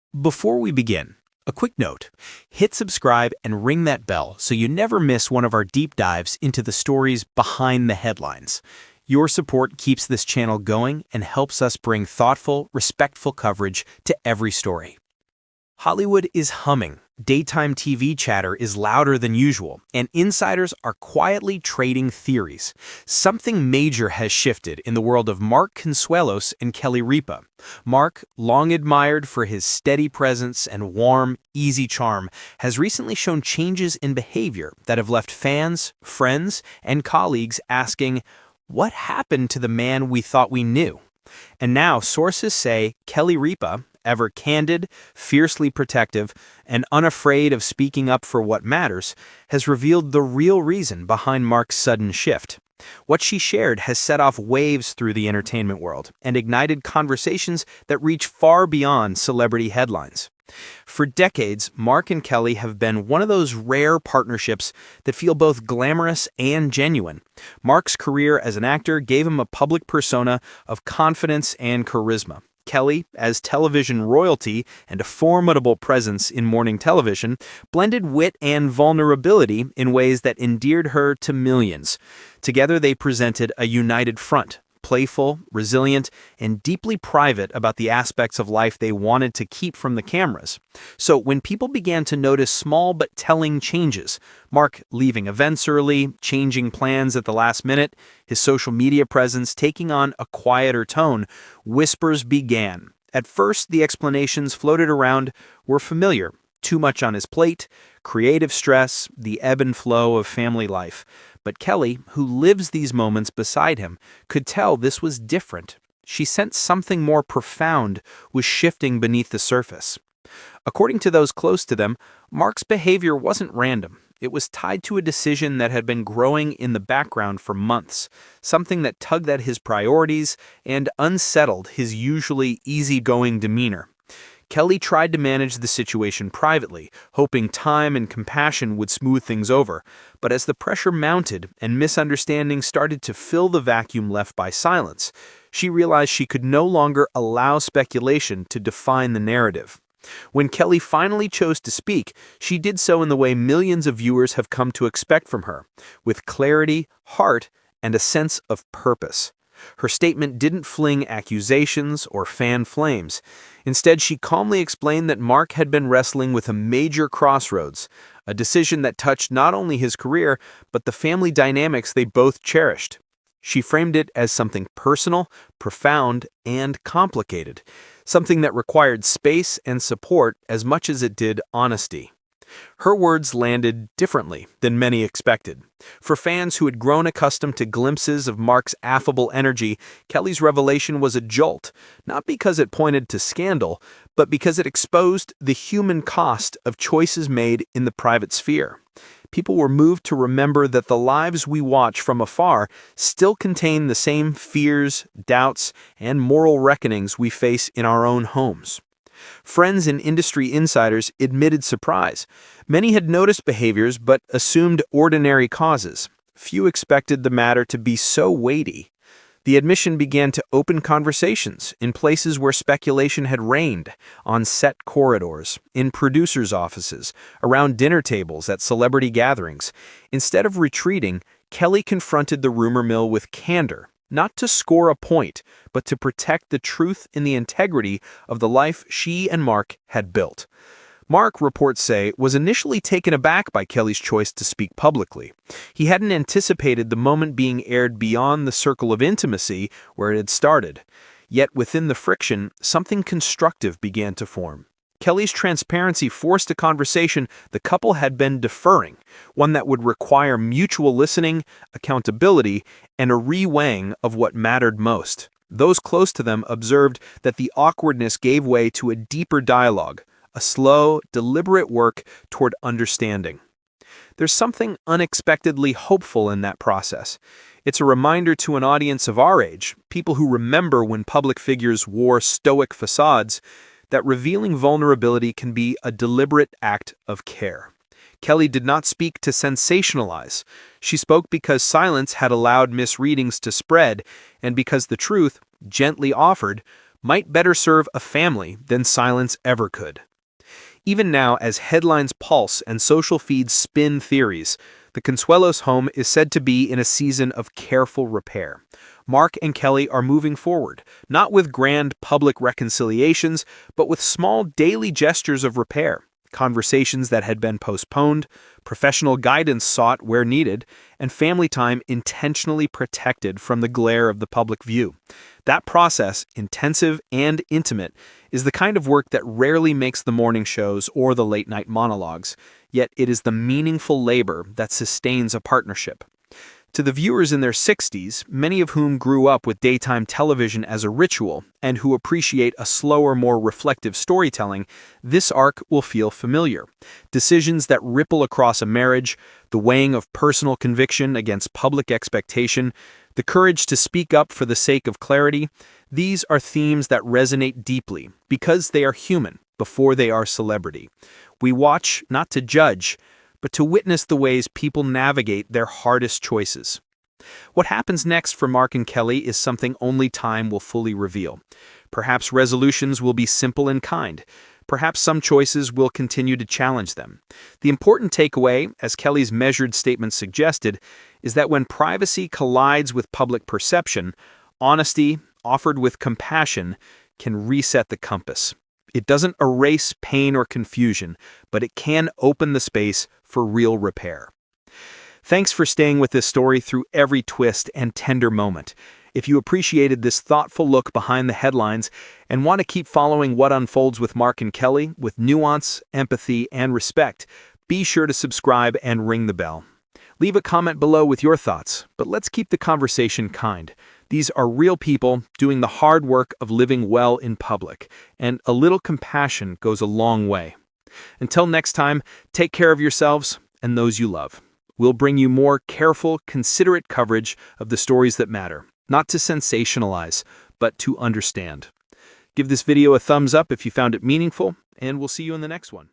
Before we begin, a quick note. Hit subscribe and ring that bell so you never miss one of our deep dives into the stories behind the headlines. Your support keeps this channel going and helps us bring thoughtful, respectful coverage to every story. Hollywood is humming. Daytime TV chatter is louder than usual, and insiders are quietly trading theories. Something major has shifted in the world of Mark Consuelos and Kelly Ripa. Mark, long admired for his steady presence and warm, easy charm, has recently shown changes in behavior that have left fans, friends, and colleagues asking, "What happened to the man we thought we knew?" And now sources say Kelly Ripa, ever candid, fiercely protective, and unafraid of speaking up for what matters, has revealed the real reason behind Mark's sudden shift. What she shared has set off waves through the entertainment world and ignited conversations that reach far beyond celebrity headlines. For decades, Mark and Kelly have been one of those rare partnerships that feel both glamorous and genuine. Mark's career as an actor gave him a public persona of confidence and charisma. Kelly, as television royalty and a formidable presence in morning television, blended wit and vulnerability in ways that endeared her to millions. Together they presented a united front, playful, resilient, and deeply private about the aspects of life they wanted to keep from the cameras. So when people began to notice small but telling changes, Mark leaving events early, changing plans at the last minute, his social media presence taking on a quieter tone, whispers began. At first, the explanations floated around were familiar. Too much on his plate, creative stress, the ebb and flow of family life. But Kelly, who lives these moments beside him, could tell this was different. She sensed something more profound was shifting beneath the surface. According to those close to them, Mark's behavior wasn't random. It was tied to a decision that had been growing in the background for months, something that tugged at his priorities and unsettled his usually easygoing demeanor. Kelly tried to manage the situation privately, hoping time and compassion would smooth things over. But as the pressure mounted and misunderstandings started to fill the vacuum left by silence, she realized she could no longer allow speculation to define the narrative. When Kelly finally chose to speak, she did so in the way millions of viewers have come to expect from her, with clarity, heart, and a sense of purpose. Her statement didn't fling accusations or fan flames. Instead, she calmly explained that Mark had been wrestling with a major crossroads, a decision that touched not only his career, but the family dynamics they both cherished. She framed it as something personal, profound, and complicated, something that required space and support as much as it did honesty. Her words landed differently than many expected. For fans who had grown accustomed to glimpses of Mark's affable energy, Kelly's revelation was a jolt, not because it pointed to scandal, but because it exposed the human cost of choices made in the private sphere. People were moved to remember that the lives we watch from afar still contain the same fears, doubts, and moral reckonings we face in our own homes. Friends and industry insiders admitted surprise. Many had noticed behaviors but assumed ordinary causes. Few expected the matter to be so weighty. The admission began to open conversations in places where speculation had reigned, on set corridors, in producers' offices, around dinner tables at celebrity gatherings. Instead of retreating, Kelly confronted the rumor mill with candor. Not to score a point, but to protect the truth and the integrity of the life she and Mark had built. Mark, reports say, was initially taken aback by Kelly's choice to speak publicly. He hadn't anticipated the moment being aired beyond the circle of intimacy where it had started. Yet within the friction, something constructive began to form. Kelly's transparency forced a conversation the couple had been deferring, one that would require mutual listening, accountability, and a re-weighing of what mattered most. Those close to them observed that the awkwardness gave way to a deeper dialogue, a slow, deliberate work toward understanding. There's something unexpectedly hopeful in that process. It's a reminder to an audience of our age, people who remember when public figures wore stoic facades, that revealing vulnerability can be a deliberate act of care. Kelly did not speak to sensationalize. She spoke because silence had allowed misreadings to spread, and because the truth, gently offered, might better serve a family than silence ever could. Even now, as headlines pulse and social feeds spin theories, the Consuelos home is said to be in a season of careful repair. Mark and Kelly are moving forward, not with grand public reconciliations, but with small daily gestures of repair. Conversations that had been postponed, professional guidance sought where needed, and family time intentionally protected from the glare of the public view. That process, intensive and intimate, is the kind of work that rarely makes the morning shows or the late-night monologues, yet it is the meaningful labor that sustains a partnership. To the viewers in their 60s, many of whom grew up with daytime television as a ritual and who appreciate a slower, more reflective storytelling, this arc will feel familiar. Decisions that ripple across a marriage, the weighing of personal conviction against public expectation, the courage to speak up for the sake of clarity, these are themes that resonate deeply because they are human before they are celebrity. We watch not to judge, but to witness the ways people navigate their hardest choices. What happens next for Mark and Kelly is something only time will fully reveal. Perhaps resolutions will be simple and kind. Perhaps some choices will continue to challenge them. The important takeaway, as Kelly's measured statement suggested, is that when privacy collides with public perception, honesty, offered with compassion, can reset the compass. It doesn't erase pain or confusion, but it can open the space for real repair. Thanks for staying with this story through every twist and tender moment. If you appreciated this thoughtful look behind the headlines and want to keep following what unfolds with Mark and Kelly with nuance, empathy, and respect, be sure to subscribe and ring the bell. Leave a comment below with your thoughts, but let's keep the conversation kind. These are real people doing the hard work of living well in public, and a little compassion goes a long way. Until next time, take care of yourselves and those you love. We'll bring you more careful, considerate coverage of the stories that matter, not to sensationalize, but to understand. Give this video a thumbs up if you found it meaningful, and we'll see you in the next one.